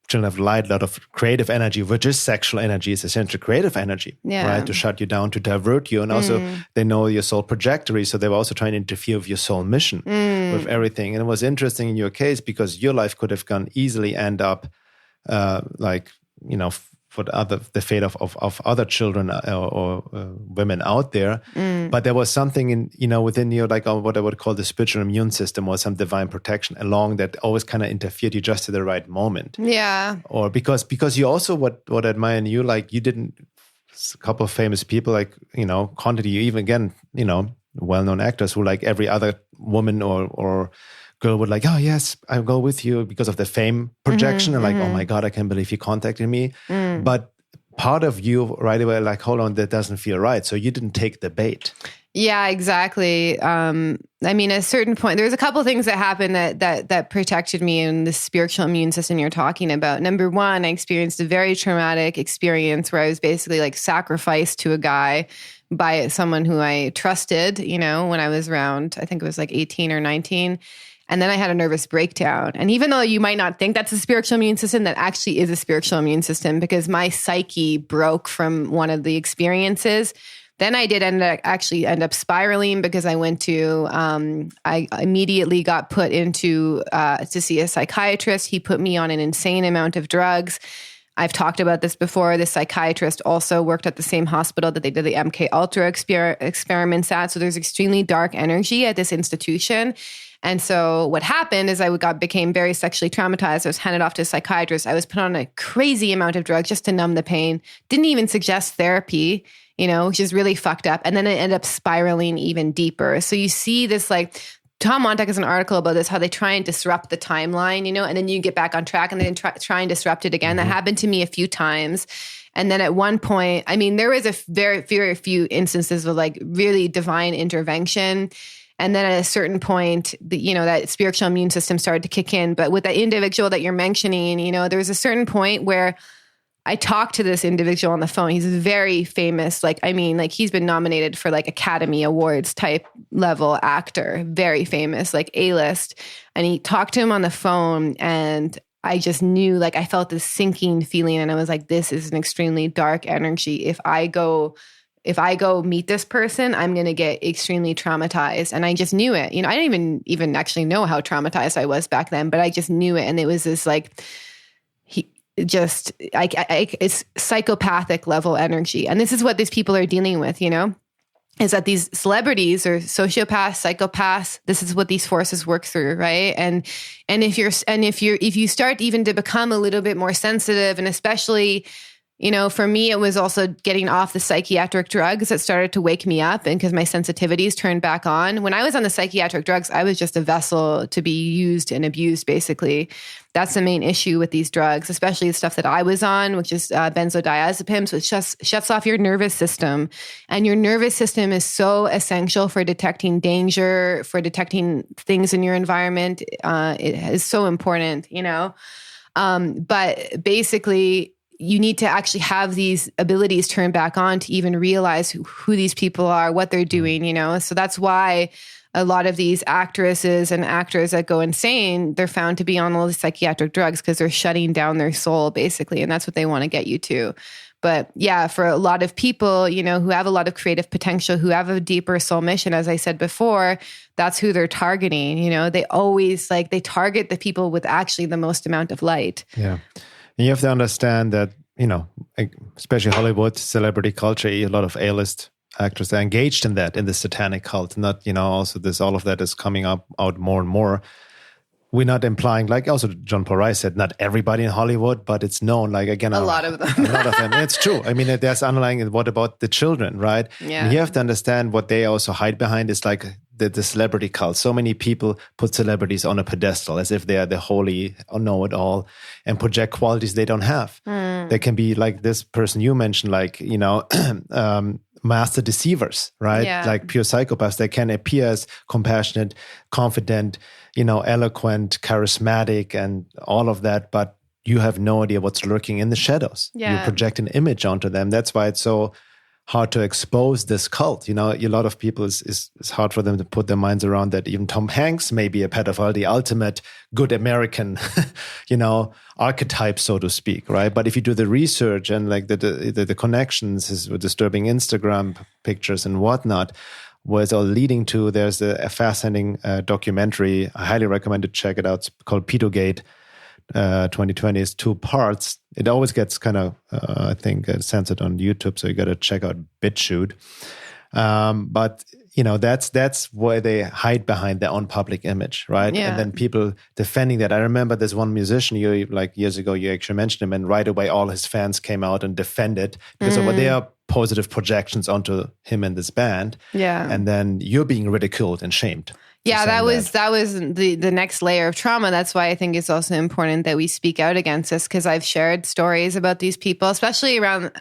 children have light, a lot of creative energy, which is sexual energy, is essentially creative energy, right? To shut you down, to divert you. And also they know your soul trajectory. So they were also trying to interfere with your soul mission, with everything. And it was interesting in your case because your life could have gone easily end up for the fate of other children or women out there. But there was something within you, like what I would call the spiritual immune system, or some divine protection along that always kind of interfered you just at the right moment. Yeah. Or because you also, what I admire in you, like you didn't, a couple of famous people, like, contacted you even again, well-known actors who, like every other woman or girl would like, oh yes, I'll go with you because of the fame projection. And like, oh my God, I can't believe he contacted me. But part of you right away, like, hold on, that doesn't feel right. So you didn't take the bait. Yeah, exactly. I mean, at a certain point, there's a couple of things that happened that protected me in the spiritual immune system you're talking about. Number one, I experienced a very traumatic experience where I was basically like sacrificed to a guy by someone who I trusted, when I was around, I think it was like 18 or 19. And then I had a nervous breakdown. And even though you might not think that's a spiritual immune system, that actually is a spiritual immune system, because my psyche broke from one of the experiences. Then I did end up spiraling, because I went to, I immediately got put into, to see a psychiatrist. He put me on an insane amount of drugs. I've talked about this before. The psychiatrist also worked at the same hospital that they did the MK Ultra experiments at. So there's extremely dark energy at this institution. And so what happened is I became very sexually traumatized. I was handed off to a psychiatrist. I was put on a crazy amount of drugs just to numb the pain. Didn't even suggest therapy, which is really fucked up. And then it ended up spiraling even deeper. So you see this, like, Tom Montek has an article about this, how they try and disrupt the timeline, and then you get back on track and then try and disrupt it again. That happened to me a few times. And then at one point, I mean, there was a very, very few instances of like really divine intervention. And then at a certain point, that spiritual immune system started to kick in. But with the individual that you're mentioning, there was a certain point where I talked to this individual on the phone. He's very famous. He's been nominated for like Academy Awards type level actor, very famous, like A-list. And he talked to him on the phone, and I just knew, like, I felt this sinking feeling. And I was like, this is an extremely dark energy. If I go meet this person, I'm going to get extremely traumatized. And I just knew it. I didn't even actually know how traumatized I was back then, but I just knew it. And it was this like, it's psychopathic level energy. And this is what these people are dealing with, is that these celebrities are sociopaths, psychopaths. This is what these forces work through, right? And if you start even to become a little bit more sensitive, and especially, for me, it was also getting off the psychiatric drugs that started to wake me up, and because my sensitivities turned back on. When I was on the psychiatric drugs, I was just a vessel to be used and abused, basically. That's the main issue with these drugs, especially the stuff that I was on, which is benzodiazepines, which just shuts off your nervous system. And your nervous system is so essential for detecting danger, for detecting things in your environment. It is so important, But basically, you need to actually have these abilities turned back on to even realize who these people are, what they're doing, So that's why a lot of these actresses and actors that go insane, they're found to be on all the psychiatric drugs because they're shutting down their soul, basically. And that's what they want to get you to. But yeah, for a lot of people, who have a lot of creative potential, who have a deeper soul mission, as I said before, that's who they're targeting. They always they target the people with actually the most amount of light. Yeah. And you have to understand that, especially Hollywood celebrity culture, a lot of A-list actors are engaged in the satanic cult. Not, also all of that is coming out more and more. We're not implying, like also John Paul Rice said, not everybody in Hollywood, but it's known, like, again, a lot of them. A lot of them. It's true. I mean, there's underlying, what about the children, right? Yeah. And you have to understand what they also hide behind is like the celebrity cult. So many people put celebrities on a pedestal as if they are the holy or know-it-all and project qualities they don't have. They can be like this person you mentioned, like, master deceivers, right? Yeah. Like pure psychopaths. They can appear as compassionate, confident, eloquent, charismatic, and all of that, but you have no idea what's lurking in the shadows. Yeah. You project an image onto them. That's why it's so hard to expose this cult. A lot of people, it's hard for them to put their minds around that even Tom Hanks may be a pedophile, the ultimate good American, archetype, so to speak, right? But if you do the research and like the connections, his disturbing Instagram pictures and whatnot, where it's all leading to, there's a fascinating documentary. I highly recommend to check it out. It's called Pedogate. 2020 is 2 parts. It always gets kind of, I think, censored on YouTube, so you got to check out BitChute. But that's where they hide behind their own public image, right? Yeah. And then people defending that. I remember this one musician, years ago, you actually mentioned him, and right away all his fans came out and defended because of what they are positive projections onto him and this band. Yeah. And then you're being ridiculed and shamed. Yeah, that was the next layer of trauma. That's why I think it's also important that we speak out against this, because I've shared stories about these people, especially around,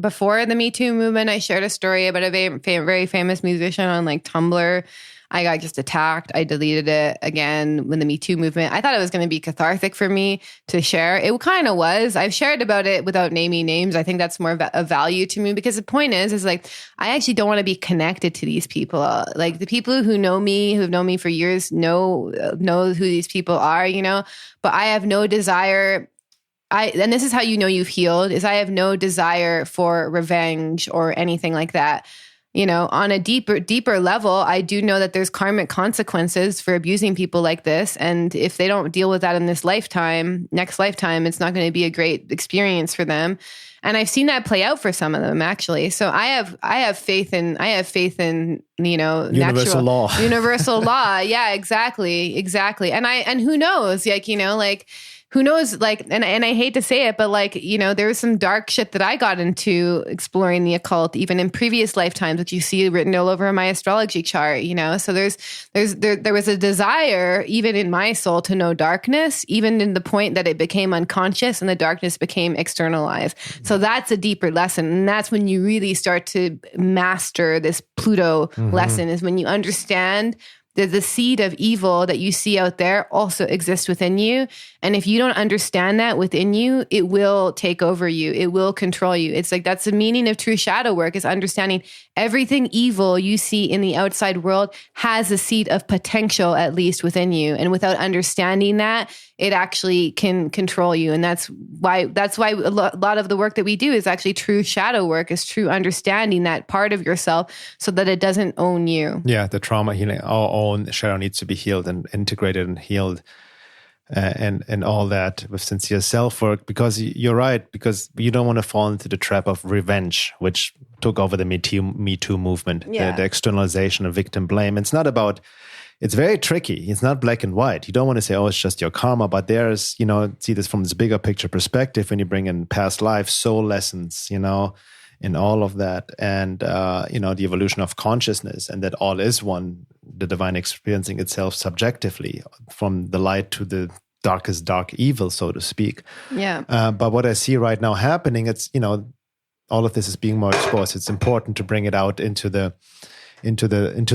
before the Me Too movement. I shared a story about a very famous musician on like Tumblr. I got just attacked. I deleted it again when the Me Too movement. I thought it was going to be cathartic for me to share. It kind of was. I've shared about it without naming names. I think that's more of value to me, because the point is like, I actually don't want to be connected to these people. Like the people who know me, who've known me for years, know who these people are, but I have no desire. And this is how you know you've healed, is I have no desire for revenge or anything like that. On a deeper level, I do know that there's karmic consequences for abusing people like this. And if they don't deal with that in this lifetime, next lifetime, it's not going to be a great experience for them. And I've seen that play out for some of them, actually. So I have faith in universal law. Universal law. Yeah, exactly. And who knows, who knows, and I hate to say it, but there was some dark shit that I got into exploring the occult, even in previous lifetimes, which you see written all over my astrology chart, so there was a desire, even in my soul, to know darkness, even in the point that it became unconscious and the darkness became externalized. So that's a deeper lesson. And that's when you really start to master this Pluto lesson, is when you understand that the seed of evil that you see out there also exists within you. And if you don't understand that within you, it will take over you. It will control you. It's like, that's the meaning of true shadow work, is understanding everything evil you see in the outside world has a seed of potential, at least within you. And without understanding that, it actually can control you. And that's why a lot of the work that we do is actually true shadow work, is true understanding that part of yourself so that it doesn't own you. Yeah, the trauma healing, our own shadow needs to be healed and integrated and healed, and all that with sincere self-work, because you're right, because you don't want to fall into the trap of revenge, which took over the Me Too movement, the externalization of victim blame. It's very tricky. It's not black and white. You don't want to say, oh, it's just your karma, but there's, see this from this bigger picture perspective when you bring in past life, soul lessons, in all of that, and the evolution of consciousness, and that all is one, the divine experiencing itself subjectively, from the light to the darkest dark evil, so to speak. Yeah. But what I see right now happening, it's all of this is being more exposed. It's important to bring it out into the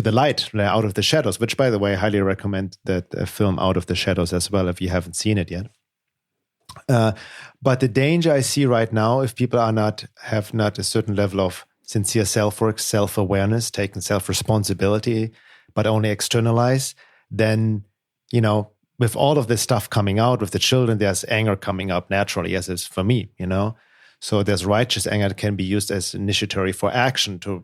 light, out of the shadows. Which, by the way, I highly recommend that film Out of the Shadows as well, if you haven't seen it yet. But the danger I see right now, if people have not a certain level of sincere self-work, self-awareness, taking self-responsibility, but only externalize, then, with all of this stuff coming out with the children, there's anger coming up naturally, as is for me, So there's righteous anger that can be used as initiatory for action to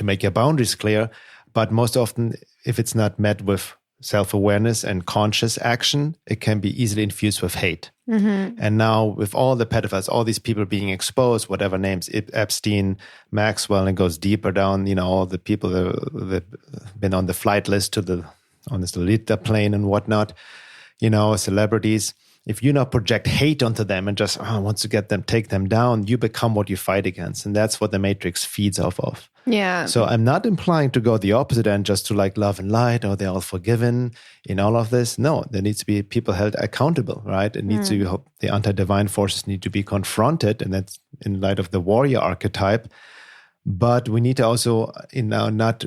make your boundaries clear. But most often, if it's not met with self-awareness and conscious action, it can be easily infused with hate. And now with all the pedophiles, all these people being exposed, whatever names, Epstein, Maxwell, and it goes deeper down, all the people that have been on the flight list on this Lolita plane and whatnot, celebrities. If you now project hate onto them and just wants to take them down, you become what you fight against. And that's what the Matrix feeds off of. Yeah. So I'm not implying to go the opposite end, just to love and light, or they're all forgiven in all of this. No, there needs to be people held accountable, right? It needs to be, the anti-divine forces need to be confronted, and that's in light of the warrior archetype. But we need to also, not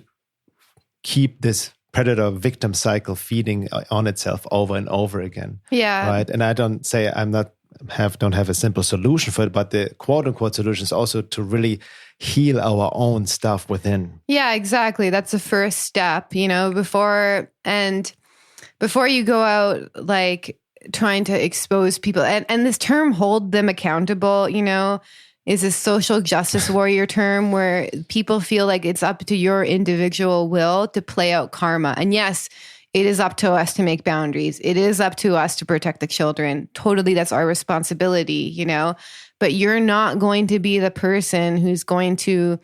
keep this predator-victim cycle feeding on itself over and over again. Yeah. Right. And I don't say don't have a simple solution for it, but the quote-unquote solution is also to really heal our own stuff within. Yeah, exactly. That's the first step, before you go out trying to expose people. And this term, hold them accountable, is a social justice warrior term where people feel like it's up to your individual will to play out karma. And yes, it is up to us to make boundaries. It is up to us to protect the children. Totally, that's our responsibility, But you're not going to be the person who's going to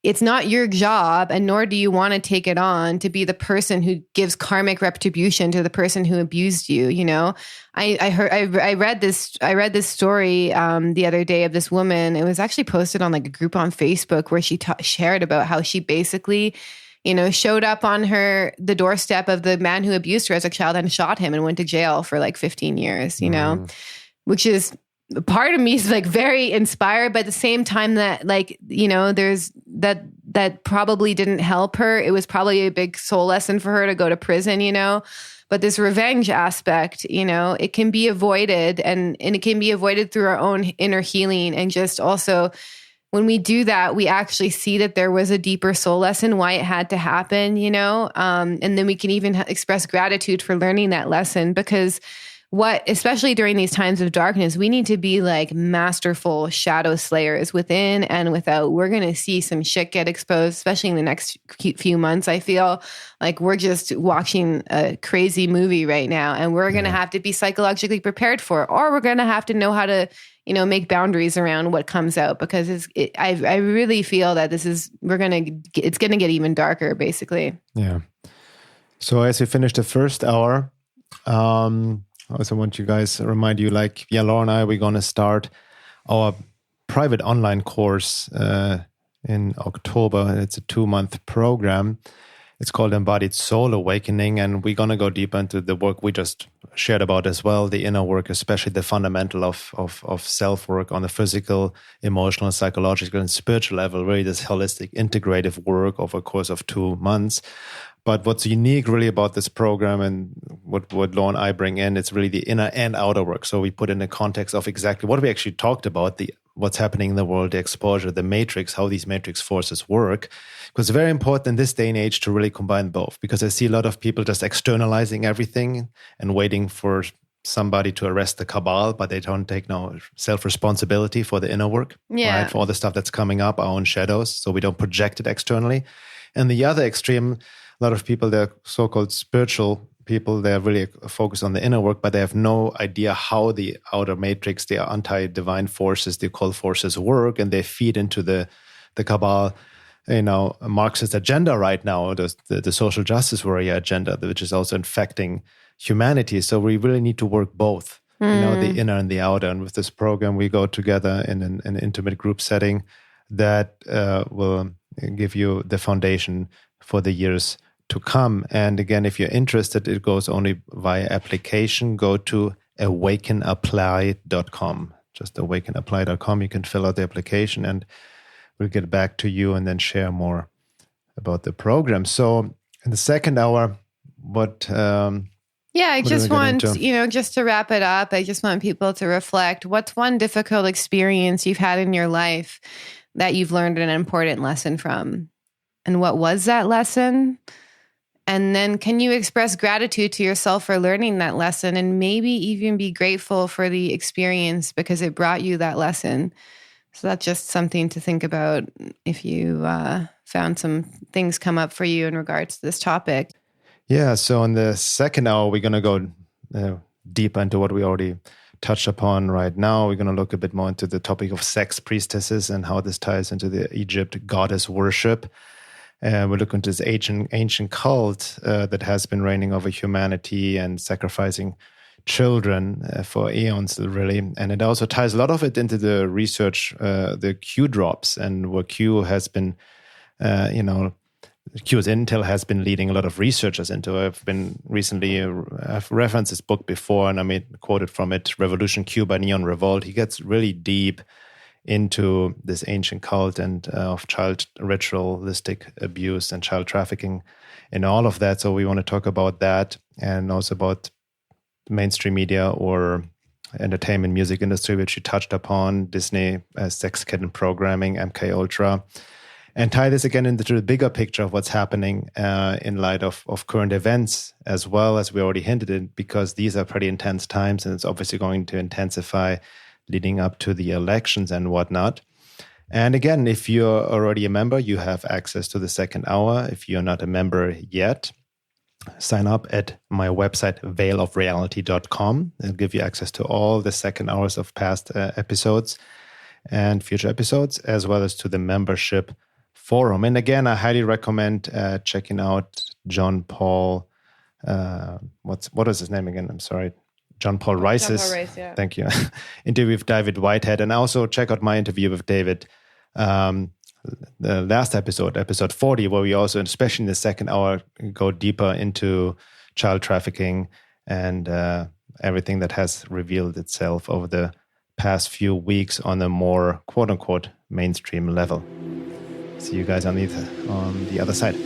it's not your job, and nor do you want to take it on to be the person who gives karmic retribution to the person who abused you. You know, I read this story the other day of this woman. It was actually posted on like a group on Facebook where she shared about how she basically, you know, showed up on the doorstep of the man who abused her as a child and shot him and went to jail for like 15 years. You know, which is. Part of me is like very inspired, but at the same time that, like, you know, there's that probably didn't help her. It was probably a big soul lesson for her to go to prison, you know, but this revenge aspect, you know, it can be avoided, and it can be avoided through our own inner healing. And just also when we do that, we actually see that there was a deeper soul lesson, why it had to happen, you know, and then we can even express gratitude for learning that lesson, because especially during these times of darkness, we need to be like masterful shadow slayers within and without. We're going to see some shit get exposed, especially in the next few months. I feel like we're just watching a crazy movie right now, and we're going to have to be psychologically prepared for it, or we're going to have to know how to, you know, make boundaries around what comes out, because I really feel that it's going to get even darker, basically. Yeah. So as we finish the first hour, I also want you guys to remind you, like, Laura and I, we're going to start our private online course in October. It's a 2-month program. It's called Embodied Soul Awakening, and we're going to go deeper into the work we just shared about as well, the inner work, especially the fundamental of self-work on the physical, emotional, psychological, and spiritual level, really this holistic, integrative work over a course of 2 months. But what's unique really about this program, and what Laura and I bring in, it's really the inner and outer work. So we put in the context of exactly what we actually talked about, what's happening in the world, the exposure, the matrix, how these matrix forces work. Because it's very important in this day and age to really combine both. Because I see a lot of people just externalizing everything and waiting for somebody to arrest the cabal, but they don't take no self-responsibility for the inner work, right? For all the stuff that's coming up, our own shadows. So we don't project it externally. And the other extreme, a lot of people, they're so-called spiritual people, they're really focused on the inner work, but they have no idea how the outer matrix, the anti-divine forces, the occult forces work, and they feed into the cabal, you know, Marxist agenda right now, the social justice warrior agenda, which is also infecting humanity. So we really need to work both, you know, the inner and the outer. And with this program, we go together in an intimate group setting that will give you the foundation for the years to come. And again, if you're interested, it goes only via application. Go to awakenapply.com. Just awakenapply.com. You can fill out the application, and we'll get back to you and then share more about the program. So in the second hour, I just want, just to wrap it up, I just want people to reflect. What's one difficult experience you've had in your life that you've learned an important lesson from? And what was that lesson? And then can you express gratitude to yourself for learning that lesson, and maybe even be grateful for the experience because it brought you that lesson? So that's just something to think about if you found some things come up for you in regards to this topic. Yeah, so in the second hour, we're going to go deeper into what we already touched upon right now. We're going to look a bit more into the topic of sex priestesses and how this ties into the Egypt goddess worship. We're looking into this ancient cult that has been reigning over humanity and sacrificing children for eons, really. And it also ties a lot of it into the research, the Q drops, and where Q has been, Q's intel has been leading a lot of researchers into. I've referenced this book before, and I quoted from it, Revolution Q by Neon Revolt. He gets really deep into this ancient cult and of child ritualistic abuse and child trafficking and all of that. So we want to talk about that, and also about mainstream media or entertainment music industry, which you touched upon, Disney, sex kitten programming, MK Ultra, and tie this again into the bigger picture of what's happening in light of current events, as well as we already hinted at, because these are pretty intense times, and it's obviously going to intensify leading up to the elections and whatnot. And again, if you're already a member, you have access to the second hour. If you're not a member yet, sign up at my website, veilofreality.com. It'll give you access to all the second hours of past episodes and future episodes, as well as to the membership forum. And again, I highly recommend checking out John Paul. What is his name again? I'm sorry. John Paul Rice's. John Paul Rice, yeah. Thank you. Interview with David Whitehead. And also check out my interview with David. The last episode 40, where we also, especially in the second hour, go deeper into child trafficking and everything that has revealed itself over the past few weeks on a more quote-unquote mainstream level. See you guys on the other side.